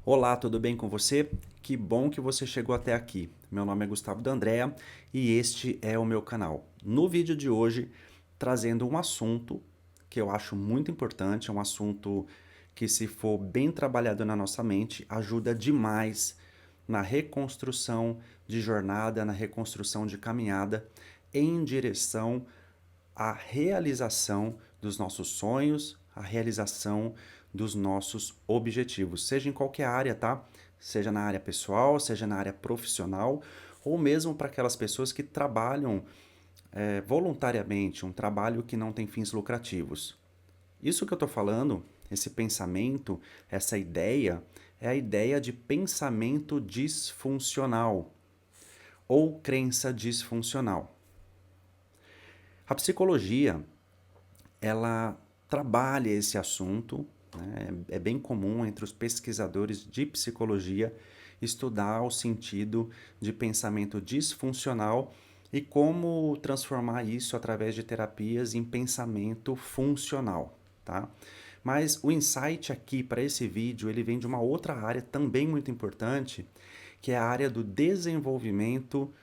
Olá, tudo bem com você? Que bom que você chegou até aqui. Meu nome é Gustavo D'Andrea e este é o meu canal. No vídeo de hoje, trazendo um assunto que eu acho muito importante, é um assunto que, se for bem trabalhado na nossa mente, ajuda demais na reconstrução de jornada, na reconstrução de caminhada em direção à realização dos nossos sonhos, a realização dos nossos objetivos, seja em qualquer área, tá? Seja na área pessoal, seja na área profissional, ou mesmo para aquelas pessoas que trabalham voluntariamente, um trabalho que não tem fins lucrativos. Isso que eu estou falando, esse pensamento, essa ideia, é a ideia de pensamento disfuncional ou crença disfuncional. A psicologia, ela trabalha esse assunto, né? É bem comum entre os pesquisadores de psicologia estudar o sentido de pensamento disfuncional e como transformar isso através de terapias em pensamento funcional, tá? Mas o insight aqui para esse vídeo, ele vem de uma outra área também muito importante, que é a área do desenvolvimento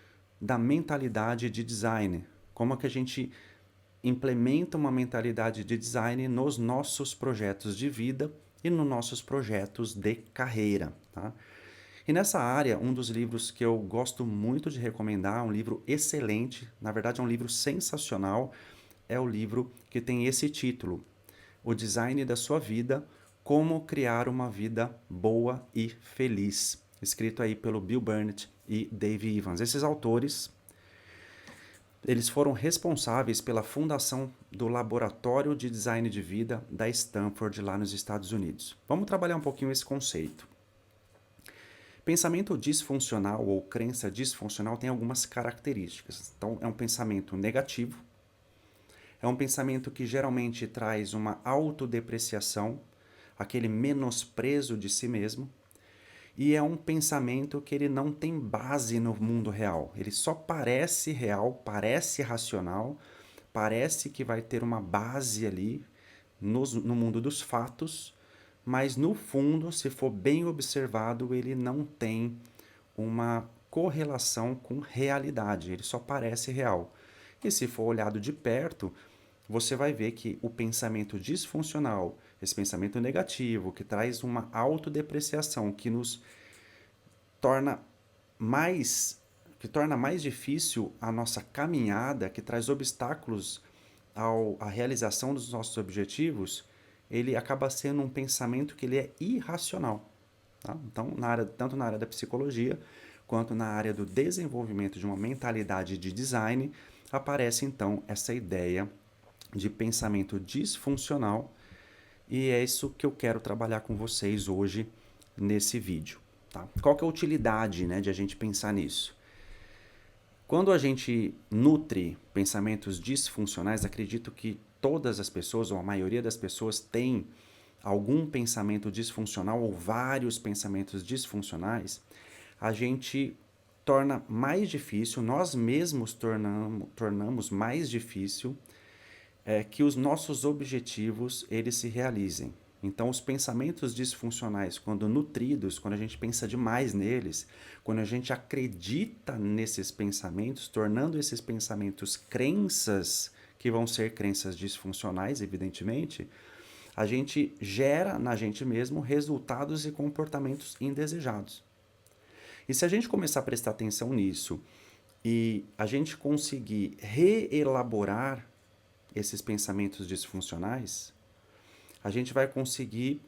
da mentalidade de design. Como é que a gente implementa uma mentalidade de design nos nossos projetos de vida e nos nossos projetos de carreira, tá? E nessa área, um dos livros que eu gosto muito de recomendar, um livro excelente, na verdade é um livro sensacional, é o livro que tem esse título: O Design da Sua Vida, Como Criar uma Vida Boa e Feliz, escrito aí pelo Bill Burnett e Dave Evans. Esses autores, eles foram responsáveis pela fundação do Laboratório de Design de Vida da Stanford, lá nos Estados Unidos. Vamos trabalhar um pouquinho esse conceito. Pensamento disfuncional ou crença disfuncional tem algumas características. Então, é um pensamento negativo, é um pensamento que geralmente traz uma autodepreciação, aquele menosprezo de si mesmo, e é um pensamento que ele não tem base no mundo real. Ele só parece real, parece racional, parece que vai ter uma base ali no mundo dos fatos, mas no fundo, se for bem observado, ele não tem uma correlação com realidade, ele só parece real. E se for olhado de perto, você vai ver que o pensamento disfuncional, esse pensamento negativo, que traz uma autodepreciação, que nos torna mais que torna mais difícil a nossa caminhada, que traz obstáculos à realização dos nossos objetivos, ele acaba sendo um pensamento que ele é irracional. Tá? Então, tanto na área da psicologia, quanto na área do desenvolvimento de uma mentalidade de design, aparece então essa ideia de pensamento disfuncional, e é isso que eu quero trabalhar com vocês hoje nesse vídeo. Tá? Qual que é a utilidade, né, de a gente pensar nisso? Quando a gente nutre pensamentos disfuncionais, acredito que todas as pessoas, ou a maioria das pessoas, tem algum pensamento disfuncional ou vários pensamentos disfuncionais, a gente torna mais difícil, nós mesmos tornamos mais difícil que os nossos objetivos eles se realizem. Então, os pensamentos disfuncionais, quando nutridos, quando a gente pensa demais neles, quando a gente acredita nesses pensamentos, tornando esses pensamentos crenças, que vão ser crenças disfuncionais, evidentemente, a gente gera na gente mesmo resultados e comportamentos indesejados. E se a gente começar a prestar atenção nisso e a gente conseguir reelaborar esses pensamentos disfuncionais, a gente vai conseguir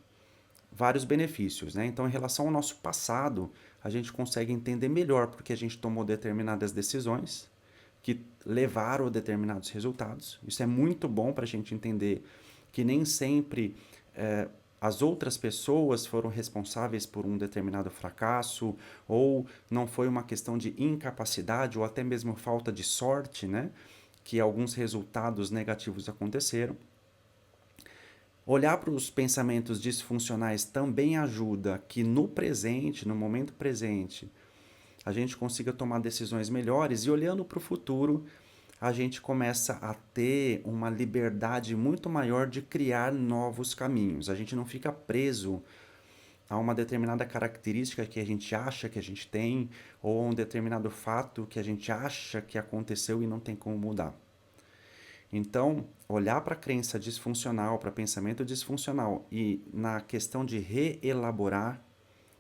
vários benefícios, né? Então, em relação ao nosso passado, a gente consegue entender melhor porque a gente tomou determinadas decisões que levaram a determinados resultados. Isso é muito bom para a gente entender que nem sempre as outras pessoas foram responsáveis por um determinado fracasso, ou não foi uma questão de incapacidade ou até mesmo falta de sorte, né? Que alguns resultados negativos aconteceram. Olhar para os pensamentos disfuncionais também ajuda que no presente, no momento presente, a gente consiga tomar decisões melhores, e olhando para o futuro, a gente começa a ter uma liberdade muito maior de criar novos caminhos. A gente não fica preso a uma determinada característica que a gente acha que a gente tem, ou a um determinado fato que a gente acha que aconteceu e não tem como mudar. Então, olhar para a crença disfuncional, para pensamento disfuncional e na questão de reelaborar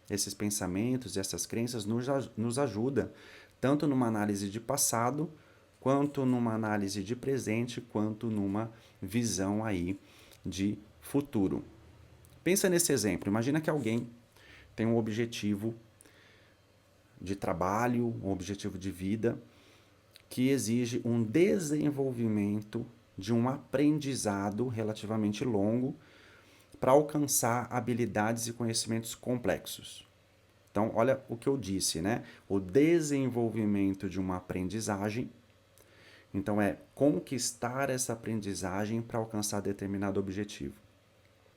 esses pensamentos e essas crenças nos ajuda tanto numa análise de passado, quanto numa análise de presente, quanto numa visão aí de futuro. Pensa nesse exemplo, imagina que alguém tem um objetivo de trabalho, um objetivo de vida, que exige um desenvolvimento de um aprendizado relativamente longo para alcançar habilidades e conhecimentos complexos. Então, olha o que eu disse, né? O desenvolvimento de uma aprendizagem. Então, é conquistar essa aprendizagem para alcançar determinado objetivo.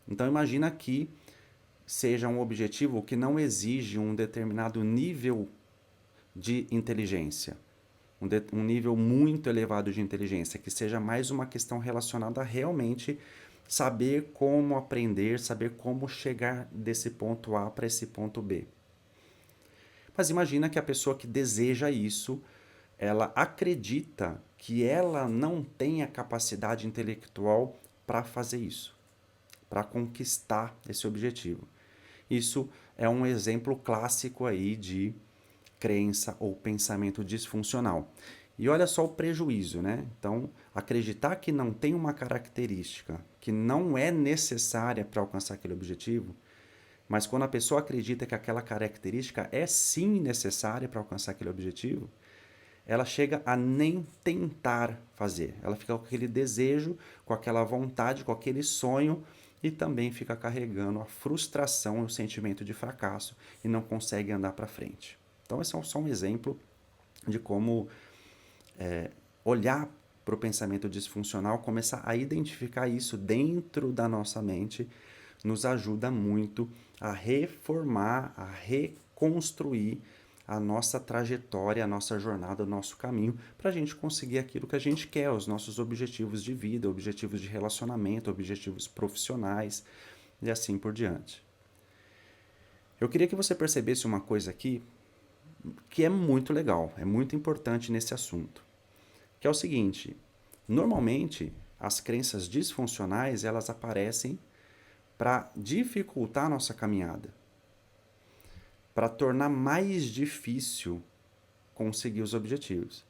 Então, imagina que seja um objetivo que não exige um determinado nível de inteligência, um nível muito elevado de inteligência, que seja mais uma questão relacionada a realmente saber como aprender, saber como chegar desse ponto A para esse ponto B. Mas imagina que a pessoa que deseja isso, ela acredita que ela não tem a capacidade intelectual para fazer isso, para conquistar esse objetivo. Isso é um exemplo clássico aí de crença ou pensamento disfuncional. E olha só o prejuízo, né? Então, acreditar que não tem uma característica que não é necessária para alcançar aquele objetivo, mas quando a pessoa acredita que aquela característica é sim necessária para alcançar aquele objetivo, ela chega a nem tentar fazer. Ela fica com aquele desejo, com aquela vontade, com aquele sonho e também fica carregando a frustração e o sentimento de fracasso e não consegue andar para frente. Então, esse é só um exemplo de como olhar para o pensamento disfuncional, começar a identificar isso dentro da nossa mente, nos ajuda muito a reformar, a reconstruir a nossa trajetória, a nossa jornada, o nosso caminho, para a gente conseguir aquilo que a gente quer, os nossos objetivos de vida, objetivos de relacionamento, objetivos profissionais e assim por diante. Eu queria que você percebesse uma coisa aqui que é muito legal, é muito importante nesse assunto, que é o seguinte: normalmente as crenças disfuncionais elas aparecem para dificultar a nossa caminhada, para tornar mais difícil conseguir os objetivos.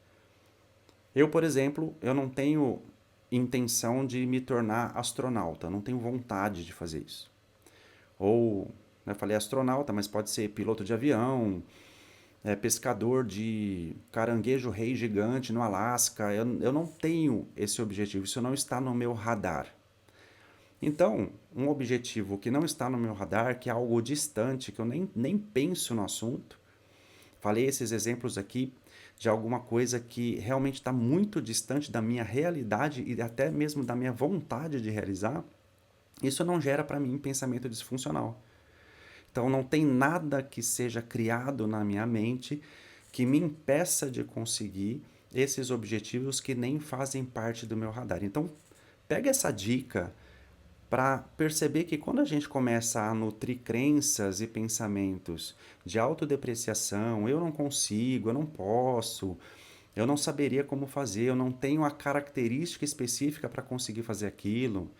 Eu, por exemplo, eu não tenho intenção de me tornar astronauta, não tenho vontade de fazer isso. Ou, eu falei astronauta, mas pode ser piloto de avião, pescador de caranguejo rei gigante no Alasca. Eu não tenho esse objetivo, isso não está no meu radar. Então, um objetivo que não está no meu radar, que é algo distante, que eu nem penso no assunto, falei esses exemplos aqui de alguma coisa que realmente está muito distante da minha realidade e até mesmo da minha vontade de realizar, isso não gera para mim pensamento disfuncional. Então, não tem nada que seja criado na minha mente que me impeça de conseguir esses objetivos que nem fazem parte do meu radar. Então, pega essa dica para perceber que quando a gente começa a nutrir crenças e pensamentos de autodepreciação, eu não consigo, eu não posso, eu não saberia como fazer, eu não tenho a característica específica para conseguir fazer aquilo,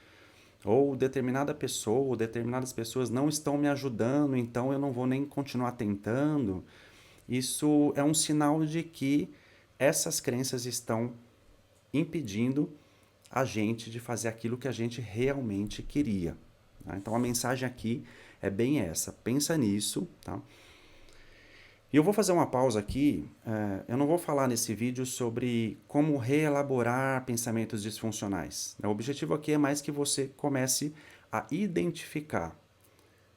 ou determinada pessoa ou determinadas pessoas não estão me ajudando, então eu não vou nem continuar tentando, isso é um sinal de que essas crenças estão impedindo a gente de fazer aquilo que a gente realmente queria. Tá? Então a mensagem aqui é bem essa, pensa nisso, tá? E eu vou fazer uma pausa aqui, eu não vou falar nesse vídeo sobre como reelaborar pensamentos disfuncionais. O objetivo aqui é mais que você comece a identificar.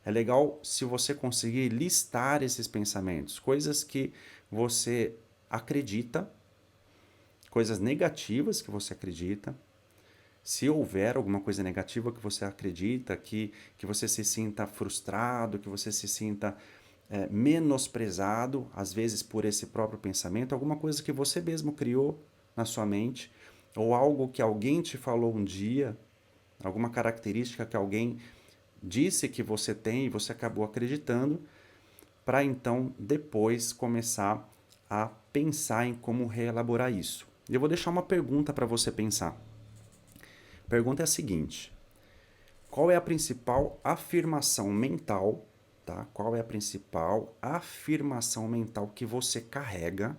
É legal se você conseguir listar esses pensamentos, coisas que você acredita, coisas negativas que você acredita. Se houver alguma coisa negativa que você acredita, que você se sinta frustrado, que você se sinta menosprezado, às vezes por esse próprio pensamento, alguma coisa que você mesmo criou na sua mente, ou algo que alguém te falou um dia, alguma característica que alguém disse que você tem e você acabou acreditando, para então depois começar a pensar em como reelaborar isso. E eu vou deixar uma pergunta para você pensar. A pergunta é a seguinte: qual é a principal afirmação mental, tá? Qual é a principal afirmação mental que você carrega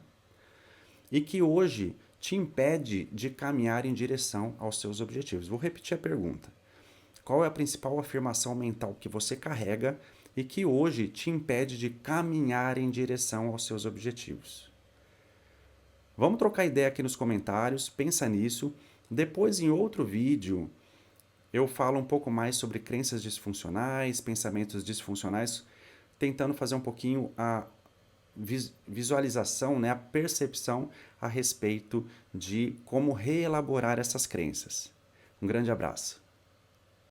e que hoje te impede de caminhar em direção aos seus objetivos? Vou repetir a pergunta. Qual é a principal afirmação mental que você carrega e que hoje te impede de caminhar em direção aos seus objetivos? Vamos trocar ideia aqui nos comentários, pensa nisso. Depois, em outro vídeo, eu falo um pouco mais sobre crenças disfuncionais, pensamentos disfuncionais, tentando fazer um pouquinho a visualização, né, a percepção a respeito de como reelaborar essas crenças. Um grande abraço.